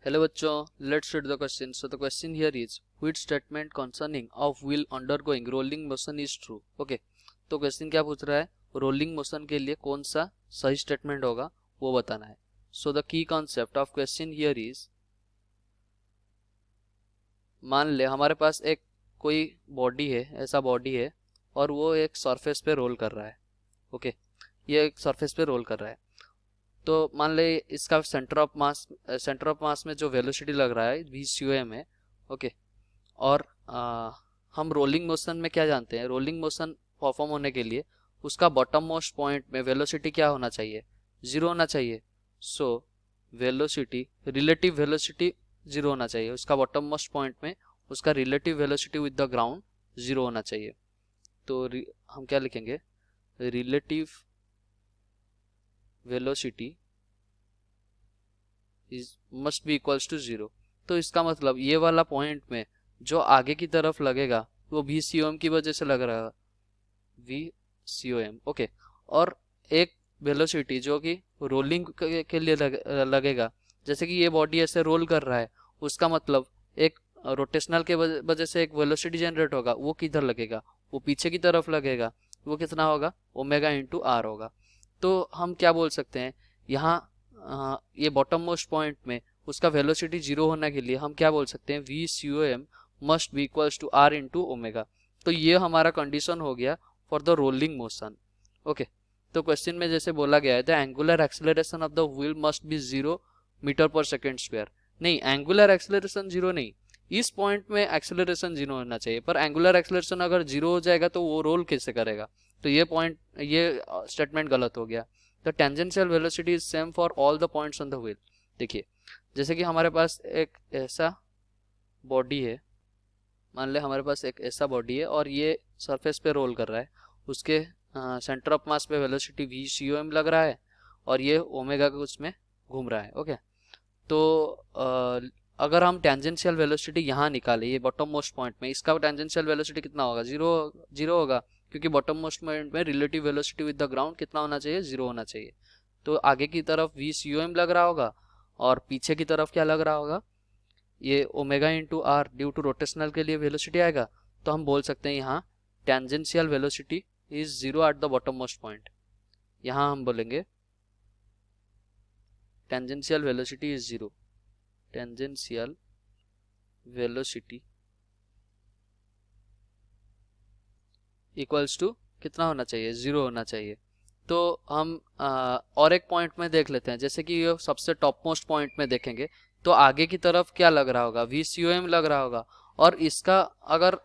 Hello बच्चों, let's read the question. So the question here is which statement concerning of wheel undergoing rolling motion is true? Okay, तो question क्या पूछ रहा है, rolling motion के लिए कौन सा सही स्टेटमेंट होगा वो बताना है. So the key concept of question here is, मान ले हमारे पास एक कोई बॉडी है, ऐसा बॉडी है और वो एक सरफेस पे रोल कर रहा है. ओके, ये एक सरफेस पे रोल कर रहा है. तो मान ले इसका सेंटर ऑफ मास में जो वेलोसिटी लग रहा है VCOM है. ओके, और हम रोलिंग मोशन में क्या जानते हैं, रोलिंग मोशन परफॉर्म होने के लिए उसका बॉटम मोस्ट पॉइंट में वेलोसिटी क्या होना चाहिए, जीरो होना चाहिए. So velocity, relative velocity zero होना चाहिए. उसका बॉटम मोस्ट पॉइंट में उसका relative velocity with the ground zero होना चाहिए. तो हम क्या लिखेंगे, relative velocity is must be equals to zero. तो इसका मतलब ये वाला पॉइंट में जो आगे की तरफ लगेगा वो VCOM की वजह से लग रहा है, VCOM. ओके, और एक वेलोसिटी जो कि रोलिंग के लिए लगेगा, जैसे कि ये बॉडी ऐसे रोल कर रहा है, उसका मतलब एक रोटेशनल के वजह से एक वेलोसिटी जनरेट होगा, वो किधर लगेगा, वो पीछे की तरफ लगेगा. वो कितना होगा, ओमेगा इंटू आर होगा. तो हम क्या बोल सकते हैं यहाँ, ये बॉटम मोस्ट पॉइंट में उसका वेलोसिटी जीरो होने के लिए हम क्या बोल सकते हैं, VCOM must be equals to R into omega. तो ये हमारा कंडीशन हो गया for the rolling motion. Okay, तो क्वेश्चन में जैसे बोला गया है the angular acceleration of the wheel must be 0 metre पर सेकेंड स्क्वायर. नहीं, एंगुलर एक्सेलरेशन जीरो नहीं, इस पॉइंट में एक्सेलरेशन जीरो होना चाहिए. पर एंगुलर एक्सेलरेशन अगर जीरो हो जाएगा तो वो रोल कैसे करेगा, तो ये स्टेटमेंट गलत हो गया. The tangential velocity is same for all the points on the wheel. देखिए, जैसे कि हमारे पास एक ऐसा बॉडी है, मान ले हमारे पास एक ऐसा बॉडी है और ये सरफेस पे रोल कर रहा है. उसके सेंटर ऑफ मास पे वेलोसिटी VCOM लग रहा है और ये ओमेगा के उसमें घूम रहा है. ओके, तो अगर हम टेंजेंशियल वेलोसिटी यहाँ निकाले, ये बॉटम मोस्ट पॉइंट में इसका टेंजेंशियल वेलोसिटी कितना होगा, जीरो होगा, क्योंकि बॉटम मोस्ट पॉइंट में relative velocity with the ground कितना होना चाहिए, जीरो होना चाहिए. तो आगे की तरफ VCOM लग रहा होगा और पीछे की तरफ क्या लग रहा होगा, ये omega into R due to rotational के लिए वेलोसिटी आएगा. तो हम बोल सकते हैं यहाँ tangential velocity is zero at the bottom most point. यहाँ हम बोलेंगे tangential velocity is zero. Tangential velocity equals to कितना होना चाहिए, जीरो होना चाहिए. तो हम और एक पॉइंट में देख लेते हैं, जैसे कि ये सबसे टॉप मोस्ट पॉइंट में देखेंगे तो आगे की तरफ क्या लग रहा होगा, VCOM लग रहा होगा. और इसका अगर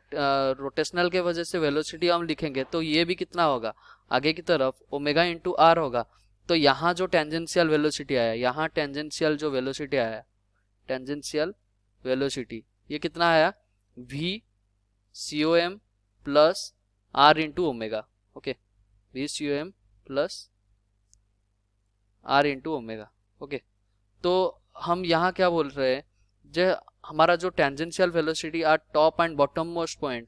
रोटेशनल के वजह से वेलोसिटी हम लिखेंगे तो ये भी कितना होगा, आगे की तरफ ओमेगा इंटू आर होगा. तो यहाँ जो टेंजेंशियल वेलोसिटी आया, यहाँ टेंजेंशियल जो वेलोसिटी आया, टेंजेंशियल वेलोसिटी ये कितना आया, VCOM plus R into omega. Okay, VCOM plus R into omega. Okay, तो हम यहाँ क्या बोल रहे हैं, जो हमारा जो tangential velocity are top and bottom most point,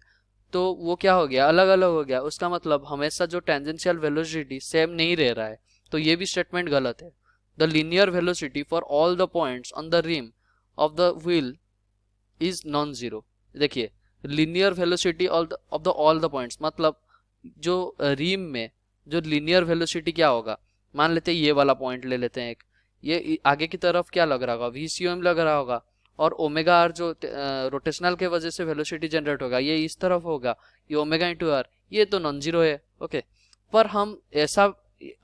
तो वो क्या हो गया, अलग अलग हो गया. उसका मतलब हमेशा जो टेंजेंशियल वेलोसिटी सेम नहीं रह रहा है, तो ये भी स्टेटमेंट गलत है. The linear velocity for all the points on the rim of the wheel is non zero. देखिए, linear velocity of the all the points मतलब जो रिम में जो लीनियर वेलोसिटी क्या होगा, मान लेते हैं ये वाला पॉइंट ले लेते हैं एक, ये आगे की तरफ क्या लग रहा होगा, VCOM लग रहा होगा, और ओमेगा आर जो रोटेशनल के वजह से वेलोसिटी जनरेट होगा ये इस तरफ होगा, ये ओमेगा इंटू आर, ये तो नॉन जीरो है. ओके, पर हम ऐसा,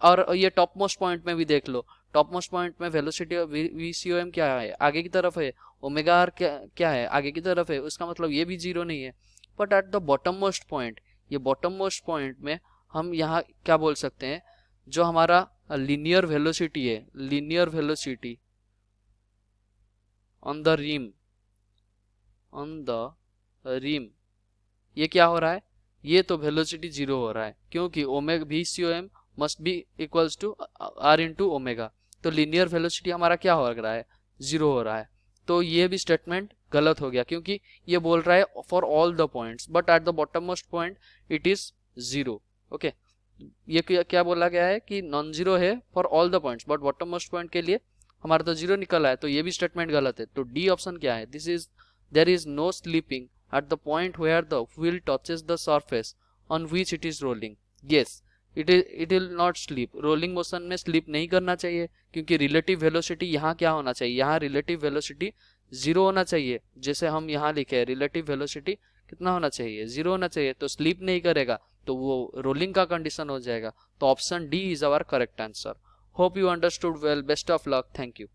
और ये टॉप मोस्ट पॉइंट में भी देख लो, टॉप मोस्ट पॉइंट में वेलोसिटी VCOM क्या है, आगे की तरफ है, ओमेगा आर क्या है, आगे की तरफ है. उसका मतलब ये भी जीरो नहीं है. But at the bottom most point, ये बॉटम मोस्ट पॉइंट में हम यहाँ क्या बोल सकते हैं, जो हमारा लीनियर वेलोसिटी है, linear velocity on the rim, ये क्या हो रहा है, ये तो वेलोसिटी जीरो हो रहा है, क्योंकि omega VCOM must be equals to R into omega. तो लीनियर वेलोसिटी हमारा क्या हो रहा है, जीरो हो रहा है. तो ये भी स्टेटमेंट गलत हो गया, क्योंकि ये बोल रहा है for all the points, but at the bottom most point it is zero. Okay, ये क्या बोला गया है कि नॉन जीरो है for all the points, but bottom most point के लिए हमारा तो 0 निकला है, तो ये भी स्टेटमेंट गलत है। तो डी ऑप्शन क्या है, this is there is no sleeping at the point where the wheel touches the surface on which it is rolling. Yes, it will not sleep. Rolling motion में स्लीप नहीं करना चाहिए, क्योंकि रिलेटिव वेलोसिटी यहाँ क्या होना चाहिए, यहाँ रिलेटिव वेलोसिटी 0 होना चाहिए। जैसे हम यहाँ लिखे रिलेटिव वेलोसिटी कितना होना चाहिए, 0 होना चाहिए, तो स्लीप नहीं करेगा, तो वो रोलिंग का कंडीशन हो जाएगा। तो option D is our correct answer. Hope you understood well, best of luck, thank you.